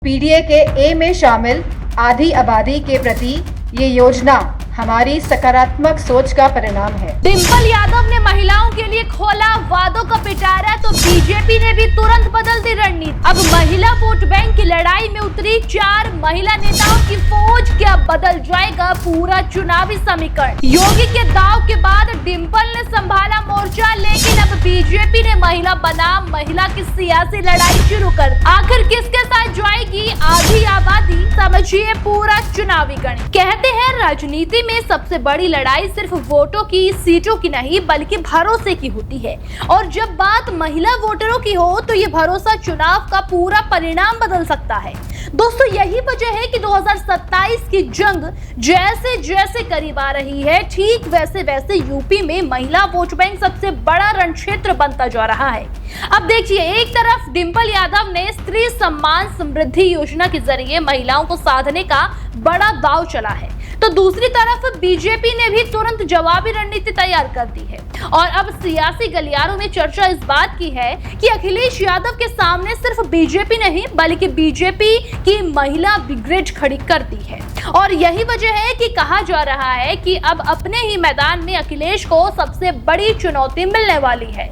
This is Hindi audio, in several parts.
पीडीए के ए में शामिल आधी आबादी के प्रति ये योजना हमारी सकारात्मक सोच का परिणाम है। डिंपल यादव ने महिलाओं के लिए खोला वादों का पिटारा तो बीजेपी ने भी तुरंत बदल दी रणनीति। अब महिला वोट बैंक की लड़ाई में उतरी 4 महिला नेताओं की फौज, क्या बदल जाएगा पूरा चुनावी समीकरण। योगी के दाव के बाद डिंपल ने संभाला मोर्चा, लेकिन अब बीजेपी ने महिला बनाम महिला की सियासी लड़ाई शुरू कर। आखिर किसके साथ जाएगी आधी आबादी, समझिए पूरा चुनावी गणित। कहते हैं राजनीति में सबसे बड़ी लड़ाई सिर्फ वोटों की, सीटों की नहीं बल्कि भरोसे की होती है, और जब बात महिला वोटरों की हो तो ये भरोसा चुनाव का पूरा परिणाम बदल सकता है। दोस्तों, यही वजह है कि 2027 की जंग जैसे जैसे करीब आ रही है, ठीक वैसे वैसे यूपी में महिला वोट बैंक सबसे बड़ा रण क्षेत्र बनता जा रहा है। अब देखिए, एक तरफ डिंपल यादव ने स्त्री सम्मान समृद्धि योजना के जरिए महिलाओं को साधने का बड़ा दांव चला है, तो दूसरी तरफ बीजेपी ने भी तुरंत जवाबी रणनीति तैयार कर दी है। और अब सियासी गलियारों में चर्चा इस बात की है कि अखिलेश यादव के सामने सिर्फ बीजेपी नहीं बल्कि बीजेपी की महिला ब्रिगेड खड़ी कर दी है, और यही वजह है कि कहा जा रहा है कि अब अपने ही मैदान में अखिलेश को सबसे बड़ी चुनौती मिलने वाली है।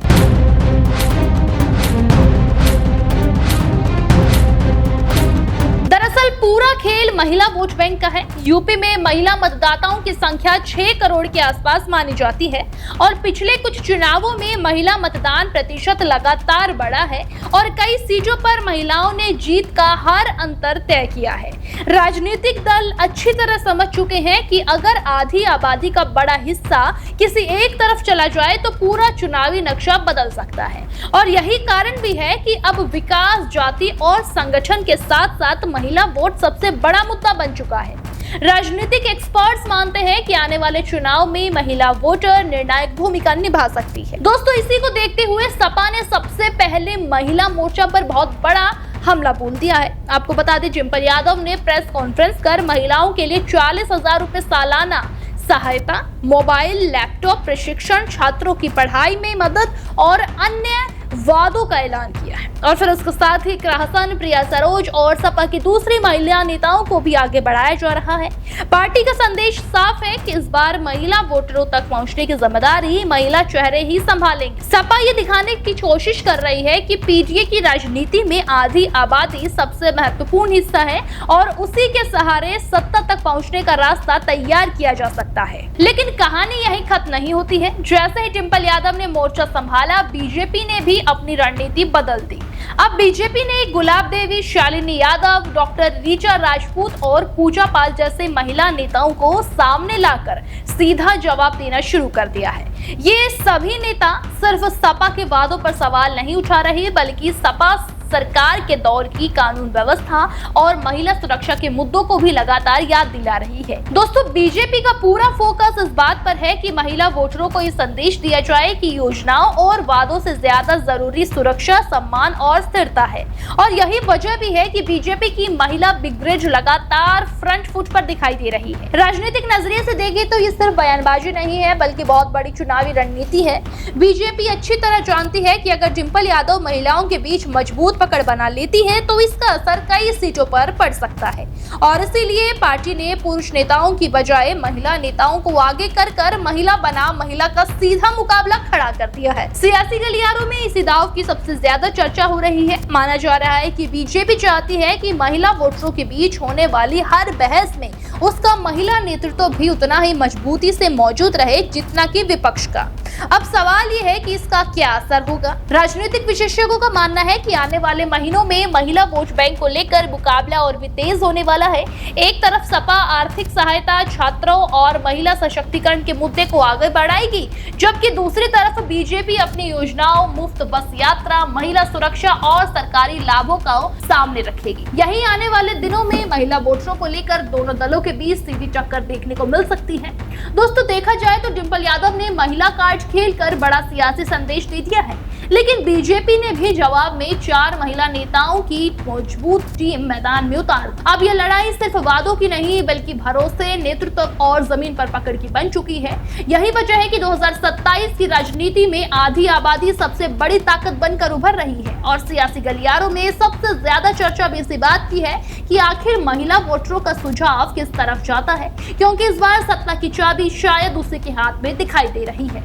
दरअसल पूरा खेल महिला वोट बैंक का है। यूपी में महिला मतदाताओं की संख्या 6 करोड़ के आसपास मानी जाती है, और पिछले कुछ चुनावों में महिला मतदान प्रतिशत लगातार बढ़ा है और कई सीटों पर महिलाओं ने जीत का हर अंतर तय किया है। राजनीतिक दल अच्छी तरह समझ चुके हैं कि अगर आधी आबादी का बड़ा हिस्सा किसी एक तरफ चला जाए तो पूरा चुनावी नक्शा बदल सकता है, और यही कारण भी है कि अब विकास, जाति और संगठन के साथ साथ महिला वोट सबसे बड़ा मुद्दा बन चुका है। राजनीतिक एक्सपर्ट्स मानते हैं कि आने वाले चुनाव में महिला वोटर निर्णायक भूमिका निभा सकती है। दोस्तों, इसी को देखते हुए सपा ने सबसे पहले महिला मोर्चा पर बहुत बड़ा हमला बोल दिया है। आपको बता दें, डिंपल यादव ने प्रेस कॉन्फ्रेंस कर महिलाओं के लिए 40,000 रुपए सालाना सहायता, मोबाइल, लैपटॉप, प्रशिक्षण, छात्रों की पढ़ाई में मदद और अन्य वादों का ऐलान किया है। और फिर उसके साथ ही राहसन, प्रिया सरोज और सपा की दूसरी महिला नेताओं को भी आगे बढ़ाया जा रहा है। पार्टी का संदेश साफ है कि इस बार महिला वोटरों तक पहुंचने की जिम्मेदारी महिला चेहरे ही संभालेंगे। सपा ये दिखाने की कोशिश कर रही है कि पीडीए की राजनीति में आधी आबादी सबसे महत्वपूर्ण हिस्सा है और उसी के सहारे सत्ता तक पहुंचने का रास्ता तैयार किया जा सकता है। लेकिन कहानी यही खत्म नहीं होती है। जैसे ही डिंपल यादव ने मोर्चा संभाला, बीजेपी ने भी अपनी रणनीति बदल दी। अब बीजेपी ने गुलाब देवी, शालिनी यादव, डॉक्टर रीचा राजपूत और पूजा पाल जैसे महिला नेताओं को सामने लाकर सीधा जवाब देना शुरू कर दिया है। ये सभी नेता सिर्फ सपा के वादों पर सवाल नहीं उठा रहे बल्कि सपा सरकार के दौर की कानून व्यवस्था और महिला सुरक्षा के मुद्दों को भी लगातार याद दिला रही है। दोस्तों, बीजेपी का पूरा फोकस इस बात पर है कि महिला वोटरों को ये संदेश दिया जाए कि योजनाओं और वादों से ज्यादा जरूरी सुरक्षा, सम्मान और स्थिरता है, और यही वजह भी है कि बीजेपी की महिला ब्रिगेड लगातार फ्रंट फुट पर दिखाई दे रही है। राजनीतिक नजरिए से देखें तो ये सिर्फ बयानबाजी नहीं है बल्कि बहुत बड़ी चुनावी रणनीति है। बीजेपी अच्छी तरह जानती है कि अगर डिंपल यादव महिलाओं के बीच मजबूत पकड़ बना लेती है तो इसका असर कई सीटों पर पड़ सकता है, और इसीलिए पार्टी ने पुरुष नेताओं की बजाय महिला नेताओं को आगे कर महिला बनाम महिला का सीधा मुकाबला खड़ा कर दिया है। सियासी गलियारों में इसी दाव की सबसे ज्यादा चर्चा हो रही है। माना जा रहा है कि बीजेपी चाहती है कि महिला वोटरों के बीच होने वाली हर बहस में उसका महिला नेतृत्व भी उतना ही मजबूती से मौजूद रहे जितना कि विपक्ष का। अब सवाल ये है कि इसका क्या असर होगा। राजनीतिक विशेषज्ञों का मानना है कि आने वाले महीनों में महिला वोट बैंक को लेकर मुकाबला और भी तेज होने वाला है। एक तरफ सपा आर्थिक सहायता, छात्रों और महिला सशक्तिकरण के मुद्दे को आगे बढ़ाएगी, जबकि दूसरी तरफ बीजेपी अपनी योजनाओं, मुफ्त बस यात्रा, महिला सुरक्षा और सरकारी लाभों का सामने रखेगी। यही आने वाले दिनों में महिला वोटरों को लेकर दोनों दलों के बीच सीधी टक्कर देखने को मिल सकती है। दोस्तों, देखा जाए तो डिंपल यादव ने महिला कार्ड खेलकर बड़ा सियासी संदेश दे दिया है, लेकिन बीजेपी ने भी जवाब में 4 महिला नेताओं की मजबूत टीम मैदान में उतार दी। अब यह लड़ाई सिर्फ वादों की नहीं बल्कि भरोसे, नेतृत्व और जमीन पर पकड़ की बन चुकी है। यही वजह है कि 2027 की राजनीति में आधी आबादी सबसे बड़ी ताकत बनकर उभर रही है और सियासी गलियारों में सबसे ज्यादा चर्चा भी इसी बात की है कि आखिर महिला वोटरों का सुझाव किस तरफ जाता है, क्योंकि इस बार सत्ता की चाबी शायद उसी के हाथ में दिखाई दे रही है।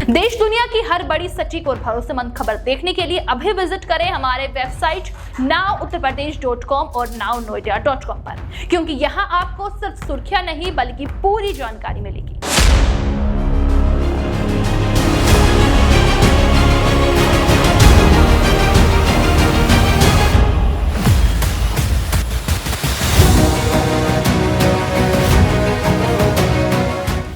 देश दुनिया की हर बड़ी, सटीक और भरोसेमंद खबर देखने के लिए अभी विजिट करें हमारे वेबसाइट nowuttarpradesh.com और nownoida.com पर, क्योंकि यहाँ आपको सिर्फ सुर्खियां नहीं बल्कि पूरी जानकारी मिलेगी।